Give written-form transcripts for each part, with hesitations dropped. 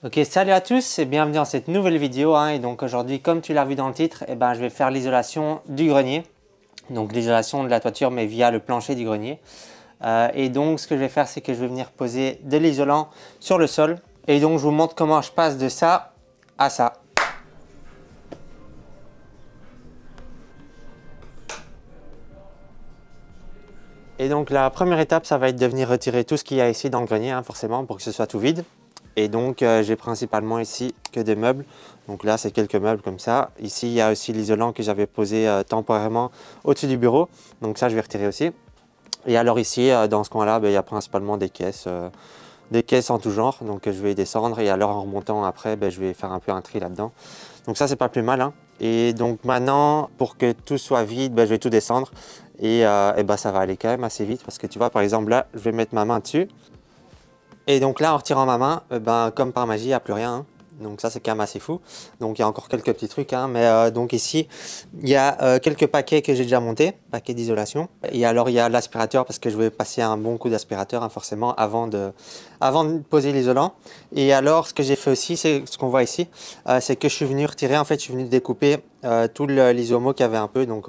Ok, salut à tous et bienvenue dans cette nouvelle vidéo. Et donc aujourd'hui, comme tu l'as vu dans le titre, je vais faire l'isolation du grenier. Donc l'isolation de la toiture, mais via le plancher du grenier. Et donc ce que je vais faire, c'est que je vais venir poser de l'isolant sur le sol. Et donc je vous montre comment je passe de ça à ça. Et donc la première étape, ça va être de venir retirer tout ce qu'il y a ici dans le grenier, forcément, pour que ce soit tout vide. Et donc j'ai principalement ici que des meubles. Donc là c'est quelques meubles comme ça. Ici il y a aussi l'isolant que j'avais posé temporairement au-dessus du bureau. Donc ça je vais retirer aussi. Et alors ici dans ce coin-là, il y a principalement des caisses en tout genre. Donc je vais descendre et alors en remontant après, je vais faire un peu un tri là-dedans. Donc ça c'est pas plus mal. Et donc maintenant pour que tout soit vide, je vais tout descendre. Et ça va aller quand même assez vite parce que tu vois par exemple là, je vais mettre ma main dessus. Et donc là, en retirant ma main, comme par magie, il n'y a plus rien. Donc ça, c'est quand même assez fou. Donc il y a encore quelques petits trucs. Mais donc ici, il y a quelques paquets que j'ai déjà montés, paquets d'isolation. Et alors, il y a l'aspirateur parce que je vais passer un bon coup d'aspirateur, forcément, avant de poser l'isolant. Et alors, ce que j'ai fait aussi, c'est ce qu'on voit ici, c'est que je suis venu retirer, en fait, je suis venu découper tout l'isomo qu'il y avait un peu. Donc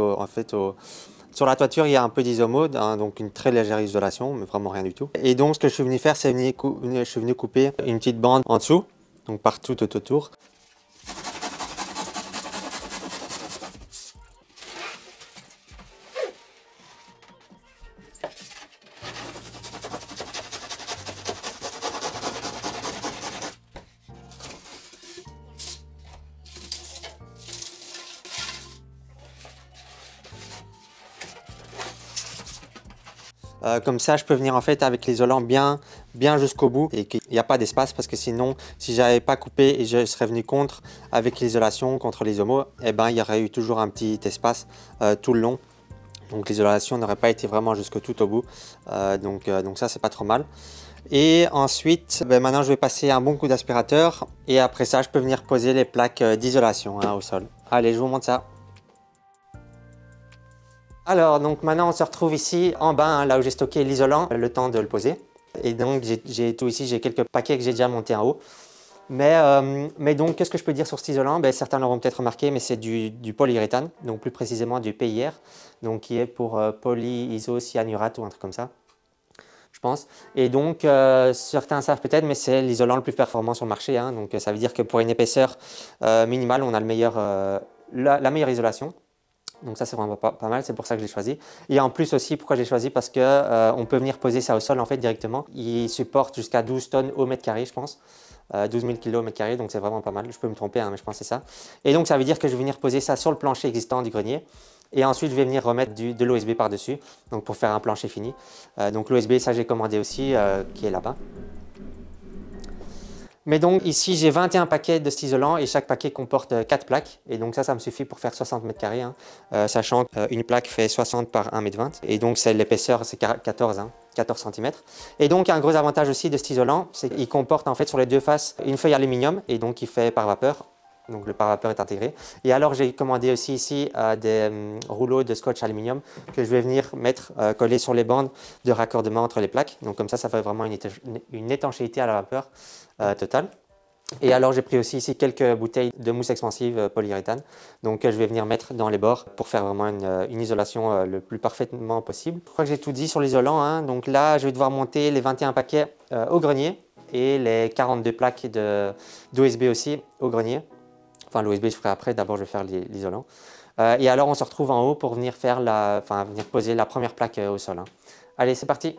sur la toiture, il y a un peu d'isomo, donc une très légère isolation, mais vraiment rien du tout. Et donc, ce que je suis venu faire, c'est je suis venu couper une petite bande en dessous, donc partout tout autour. Comme ça, je peux venir en fait avec l'isolant bien jusqu'au bout et qu'il n'y a pas d'espace parce que sinon, si j'avais pas coupé et je serais venu contre avec l'isolation, contre l'isomo, il y aurait eu toujours un petit espace tout le long. Donc l'isolation n'aurait pas été vraiment jusque tout au bout. Donc ça, c'est pas trop mal. Et ensuite, maintenant, je vais passer un bon coup d'aspirateur et après ça, je peux venir poser les plaques d'isolation au sol. Allez, je vous montre ça. Alors, donc maintenant on se retrouve ici en bas, là où j'ai stocké l'isolant, le temps de le poser. Et donc j'ai tout ici, j'ai quelques paquets que j'ai déjà montés en haut. Mais donc, qu'est-ce que je peux dire sur cet isolant? Certains l'auront peut-être remarqué, mais c'est du polyuréthane, donc plus précisément du PIR, donc qui est pour polyisocyanurate ou un truc comme ça, je pense. Et donc, certains savent peut-être, mais c'est l'isolant le plus performant sur le marché. Donc, ça veut dire que pour une épaisseur minimale, on a la meilleure isolation. Donc ça c'est vraiment pas mal, c'est pour ça que je l'ai choisi. Et en plus aussi, pourquoi j'ai choisi? Parce que on peut venir poser ça au sol en fait directement. Il supporte jusqu'à 12 tonnes au mètre carré, je pense. 12 000 kg au mètre carré, donc c'est vraiment pas mal. Je peux me tromper, mais je pense que c'est ça. Et donc ça veut dire que je vais venir poser ça sur le plancher existant du grenier. Et ensuite je vais venir remettre de l'OSB par-dessus, donc pour faire un plancher fini. Donc l'OSB, ça j'ai commandé aussi, qui est là-bas. Mais donc ici j'ai 21 paquets de cet isolant et chaque paquet comporte 4 plaques. Et donc ça me suffit pour faire 60 mètres carrés, sachant qu'une plaque fait 60 par 1 mètre 20. Et donc l'épaisseur c'est 14 cm. Et donc un gros avantage aussi de cet isolant, c'est qu'il comporte en fait sur les deux faces une feuille aluminium et donc il fait par vapeur. Donc le pare-vapeur est intégré. Et alors j'ai commandé aussi ici des rouleaux de scotch aluminium que je vais venir mettre collés sur les bandes de raccordement entre les plaques. Donc comme ça fait vraiment une étanchéité à la vapeur totale. Et alors j'ai pris aussi ici quelques bouteilles de mousse expansive polyuréthane. Donc je vais venir mettre dans les bords pour faire vraiment une isolation le plus parfaitement possible. Je crois que j'ai tout dit sur l'isolant. Donc là je vais devoir monter les 21 paquets au grenier et les 42 plaques d'OSB aussi au grenier. Enfin, l'OSB, je ferai après. D'abord, je vais faire l'isolant. Et alors, on se retrouve en haut pour venir venir poser la première plaque au sol. Allez, c'est parti!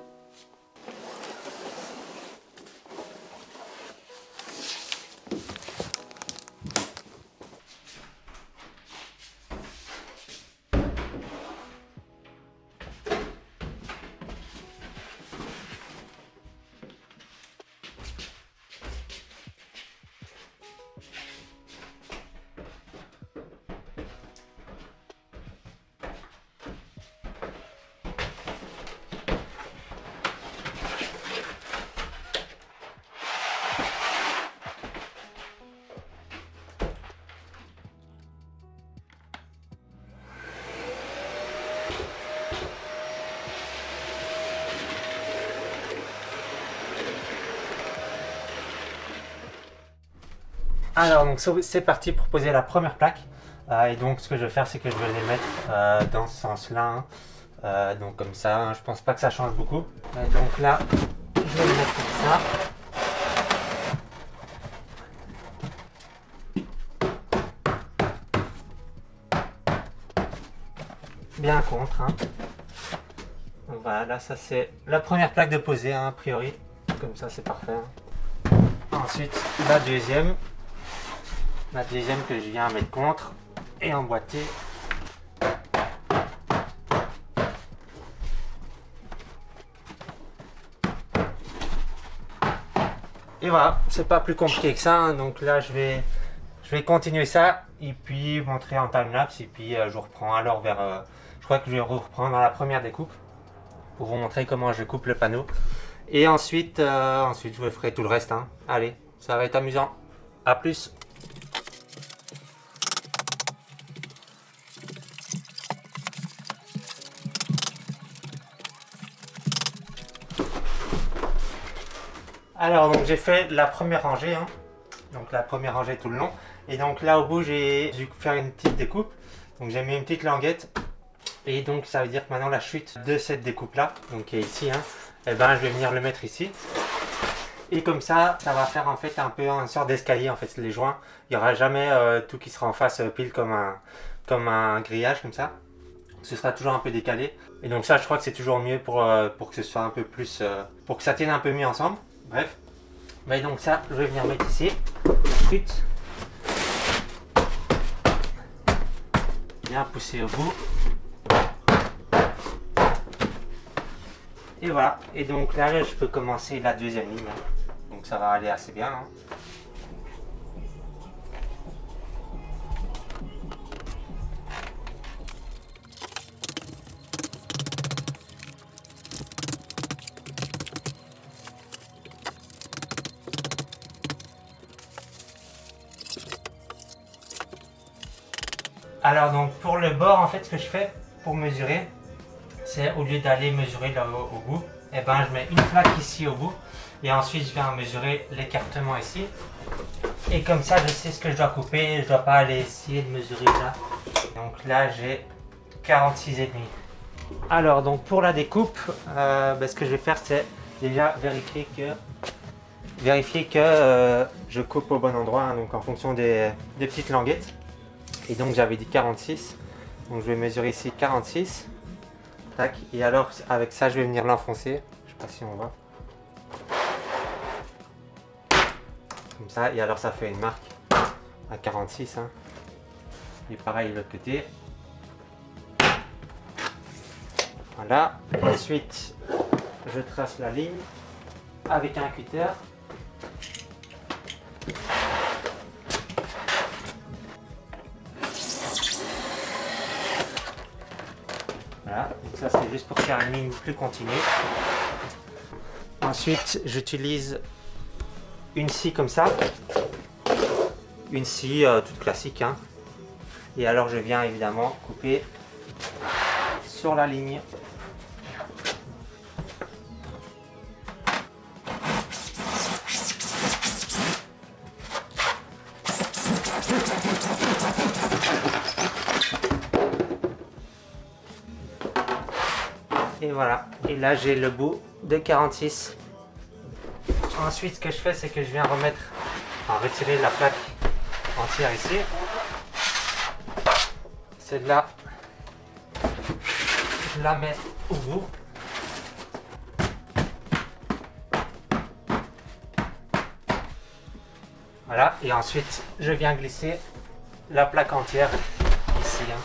Alors donc c'est parti pour poser la première plaque. Et donc ce que je vais faire, c'est que je vais les mettre dans ce sens-là. Hein. Donc comme ça, hein, je pense pas que ça change beaucoup. Et donc là, je vais le mettre comme ça. Bien contre. Hein. Donc voilà, là ça c'est la première plaque de poser, hein, a priori. Comme ça c'est parfait. Hein. Ensuite la deuxième que je viens mettre contre et emboîter. Et voilà, c'est pas plus compliqué que ça. Hein. Donc là je vais continuer ça et puis montrer en time-lapse et puis je reprends alors vers... je crois que je vais reprendre dans la première découpe pour vous montrer comment je coupe le panneau. Et ensuite, je vous ferai tout le reste. Hein. Allez, ça va être amusant. A plus. Alors donc j'ai fait la première rangée, hein. Donc la première rangée tout le long. Et donc là au bout j'ai dû faire une petite découpe. Donc j'ai mis une petite languette. Et donc ça veut dire que maintenant la chute de cette découpe là, donc qui est ici, hein, et ben je vais venir le mettre ici. Et comme ça va faire en fait un peu une sorte d'escalier en fait les joints. Il n'y aura jamais tout qui sera en face pile comme un grillage comme ça. Ce sera toujours un peu décalé. Et donc ça je crois que c'est toujours mieux pour que ce soit un peu plus, pour que ça tienne un peu mieux ensemble. Bref. Mais donc ça je vais venir mettre ici. Ensuite, bien pousser au bout. Et voilà, et donc là je peux commencer la deuxième ligne, donc ça va aller assez bien. Hein. Alors donc pour le bord en fait ce que je fais pour mesurer, c'est au lieu d'aller mesurer là au bout, et ben je mets une plaque ici au bout et ensuite je viens mesurer l'écartement ici. Et comme ça je sais ce que je dois couper, je ne dois pas aller essayer de mesurer là. Donc là j'ai 46,5. Alors donc pour la découpe, ce que je vais faire c'est déjà vérifier que je coupe au bon endroit, hein, donc en fonction des petites languettes. Et donc j'avais dit 46, donc je vais mesurer ici 46. Tac. Et alors avec ça je vais venir l'enfoncer, je sais pas si on voit. Comme ça, et alors ça fait une marque à 46. Hein. Et pareil de l'autre côté. Voilà. Ensuite je trace la ligne avec un cutter. Voilà, donc ça c'est juste pour faire une ligne plus continue. Ensuite, j'utilise une scie comme ça. Une scie toute classique. Hein. Et alors je viens évidemment couper sur la ligne. Et voilà, et là j'ai le bout de 46. Ensuite ce que je fais c'est que je viens retirer la plaque entière ici. Celle-là, je la mets au bout. Voilà, et ensuite je viens glisser la plaque entière ici. Hein.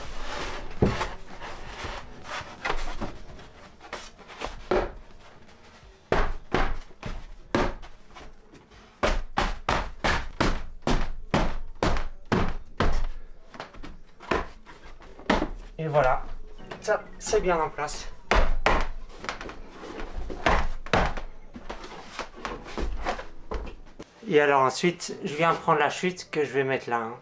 Et voilà, ça c'est bien en place. Et alors ensuite, je viens prendre la chute que je vais mettre là. Hein.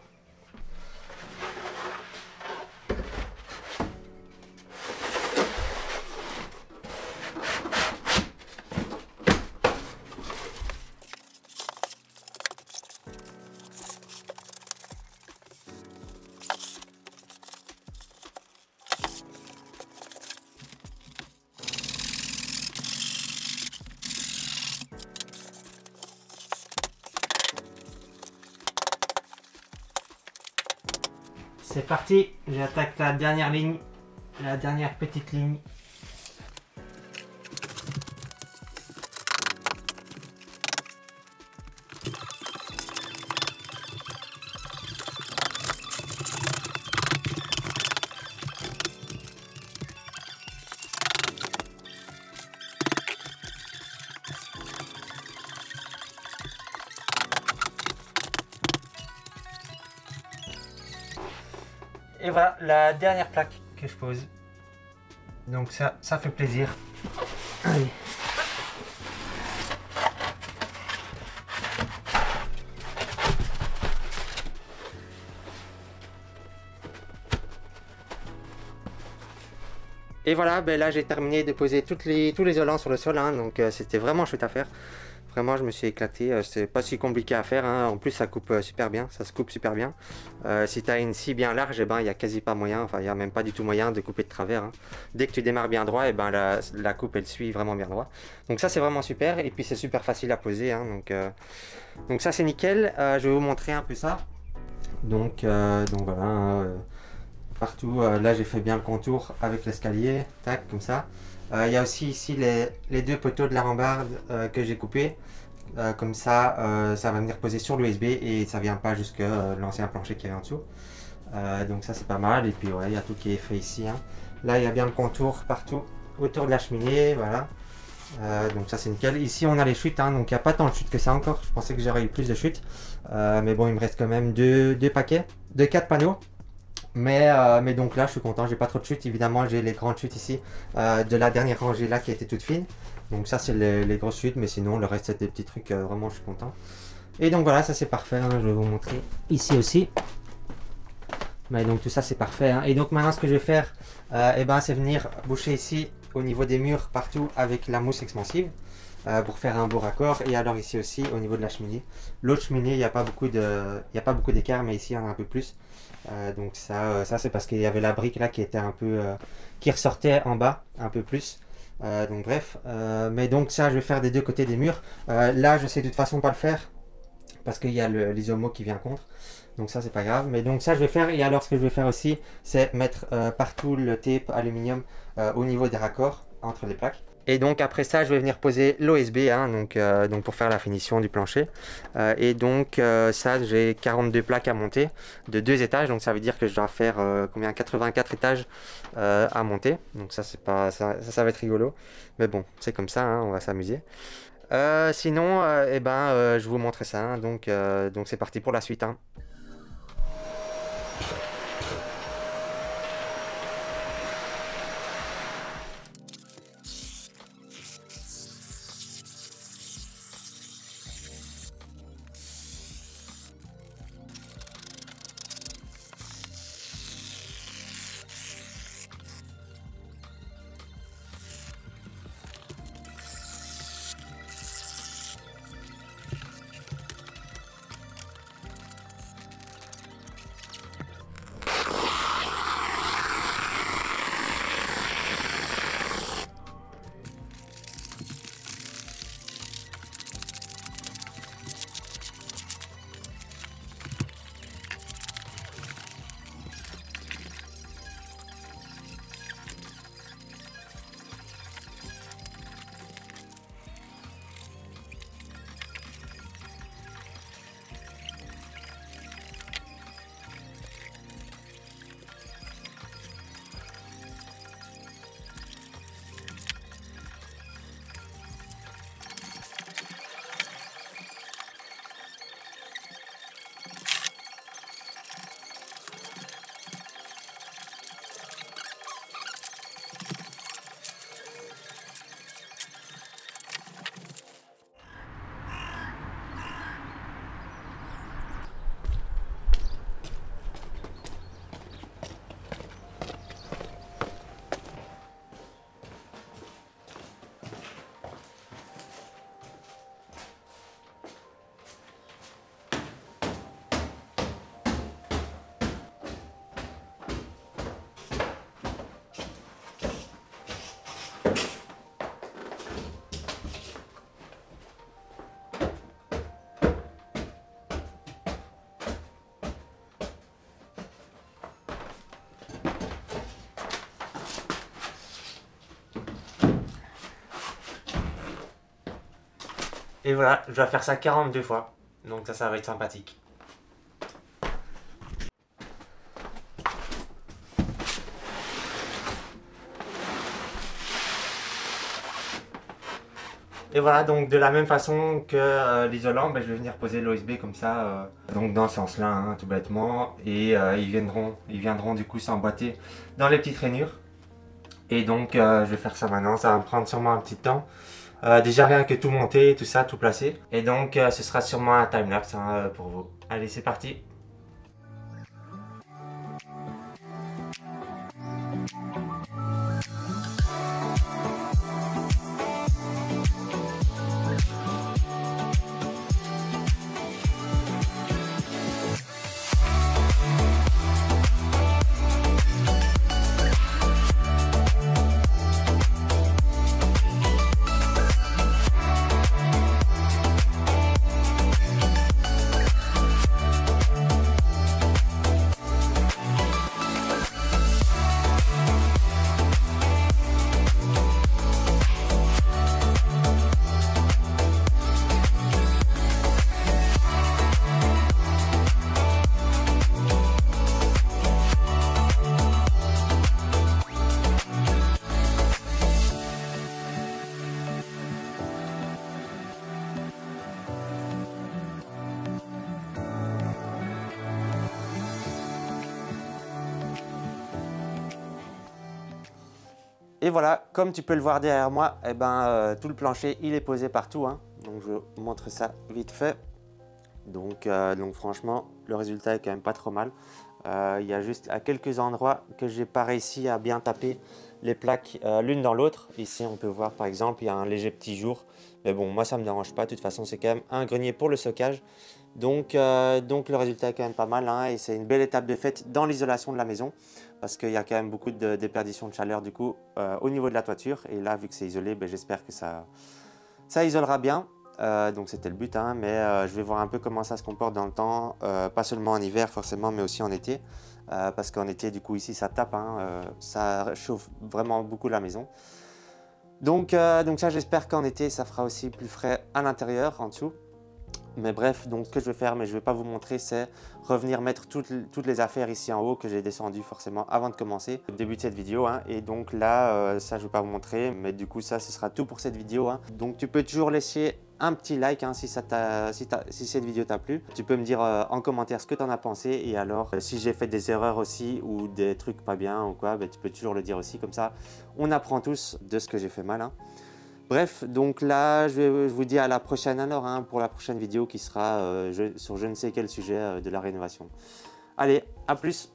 c'est parti, j'attaque la dernière ligne, la dernière petite ligne. Et voilà la dernière plaque que je pose. Donc ça fait plaisir. Allez. Et voilà, ben là j'ai terminé de poser tous les isolants sur le sol, hein, donc c'était vraiment chouette à faire. Vraiment, je me suis éclaté, c'est pas si compliqué à faire, hein. En plus ça coupe super bien, ça se coupe super bien. Si tu as une scie bien large, eh ben, il n'y a quasi pas moyen, enfin il n'y a même pas du tout moyen de couper de travers, hein. Dès que tu démarres bien droit, eh ben, la coupe elle suit vraiment bien droit. Donc ça c'est vraiment super, et puis c'est super facile à poser, hein, donc ça c'est nickel. Je vais vous montrer un peu ça. Donc voilà, hein, partout, là j'ai fait bien le contour avec l'escalier, tac, comme ça. Il y a aussi ici les deux poteaux de la rambarde que j'ai coupés. Comme ça, ça va venir poser sur l'USB et ça vient pas jusque l'ancien plancher qui est en dessous. Donc ça c'est pas mal. Et puis ouais, il y a tout qui est fait ici, hein. Là il y a bien le contour partout autour de la cheminée, voilà. Donc ça c'est nickel. Ici on a les chutes, hein, donc il n'y a pas tant de chutes que ça encore. Je pensais que j'aurais eu plus de chutes. Mais bon, il me reste quand même deux paquets, 4 panneaux. Mais donc là je suis content, j'ai pas trop de chutes. Évidemment j'ai les grandes chutes ici de la dernière rangée là qui était toute fine. Donc ça c'est les grosses chutes, mais sinon le reste c'est des petits trucs, vraiment je suis content. Et donc voilà, ça c'est parfait, hein. Je vais vous montrer ici aussi. Mais donc tout ça c'est parfait, hein. Et donc maintenant ce que je vais faire, eh ben, c'est venir boucher ici au niveau des murs partout avec la mousse expansive. Pour faire un beau raccord. Et alors ici aussi au niveau de la cheminée, l'autre cheminée il n'y a pas beaucoup d'écart, mais ici il y en a un peu plus. Donc ça c'est parce qu'il y avait la brique là qui était un peu qui ressortait en bas un peu plus. Donc bref, mais donc ça je vais faire des deux côtés des murs. Là je sais de toute façon pas le faire parce qu'il y a l'isomo qui vient contre, donc ça c'est pas grave. Mais donc ça je vais faire. Et alors ce que je vais faire aussi, c'est mettre partout le tape aluminium au niveau des raccords entre les plaques. Et donc après ça, je vais venir poser l'OSB, hein, donc pour faire la finition du plancher. Et donc ça, j'ai 42 plaques à monter de 2 étages. Donc ça veut dire que je dois faire combien, 84 étages à monter. Donc ça, c'est pas, ça va être rigolo. Mais bon, c'est comme ça, hein, on va s'amuser. Sinon, eh ben, je vous montrer ça, hein, donc c'est parti pour la suite, hein. Et voilà, je vais faire ça 42 fois. Donc ça va être sympathique. Et voilà, donc de la même façon que l'isolant, ben, je vais venir poser l'OSB comme ça, donc dans ce sens-là, hein, tout bêtement. Et ils viendront du coup s'emboîter dans les petites rainures. Et donc je vais faire ça maintenant, ça va me prendre sûrement un petit temps. Déjà rien que tout monter, tout ça, tout placer. Et donc ce sera sûrement un time-lapse hein, pour vous. Allez, c'est parti! Et voilà, comme tu peux le voir derrière moi, eh ben, tout le plancher il est posé partout. Hein. Donc je vous montre ça vite fait. Donc franchement, le résultat est quand même pas trop mal. Il y a juste à quelques endroits que j'ai pas réussi à bien taper les plaques l'une dans l'autre. Ici on peut voir par exemple, il y a un léger petit jour. Mais bon, moi ça me dérange pas. De toute façon, c'est quand même un grenier pour le stockage. Donc le résultat est quand même pas mal. Hein, et c'est une belle étape de fête dans l'isolation de la maison. Parce qu'il y a quand même beaucoup de déperdition de chaleur du coup au niveau de la toiture. Et là, vu que c'est isolé, ben, j'espère que ça isolera bien. Donc c'était le but, hein, mais je vais voir un peu comment ça se comporte dans le temps, pas seulement en hiver forcément, mais aussi en été. Parce qu'en été, du coup, ici, ça tape, hein, ça chauffe vraiment beaucoup la maison. Donc ça, j'espère qu'en été, ça fera aussi plus frais à l'intérieur, en dessous. Mais bref, donc ce que je vais faire, mais je ne vais pas vous montrer, c'est revenir mettre toutes les affaires ici en haut que j'ai descendu forcément avant de commencer le début de cette vidéo. Hein. Et donc là, ça je ne vais pas vous montrer, mais du coup ça, ce sera tout pour cette vidéo. Hein. Donc tu peux toujours laisser un petit like hein, si cette vidéo t'a plu. Tu peux me dire en commentaire ce que tu en as pensé. Et alors, si j'ai fait des erreurs aussi ou des trucs pas bien ou quoi, ben, tu peux toujours le dire aussi. Comme ça, on apprend tous de ce que j'ai fait mal. Hein. Bref, donc là, je vous dis à la prochaine alors, hein, pour la prochaine vidéo qui sera sur je ne sais quel sujet de la rénovation. Allez, à plus!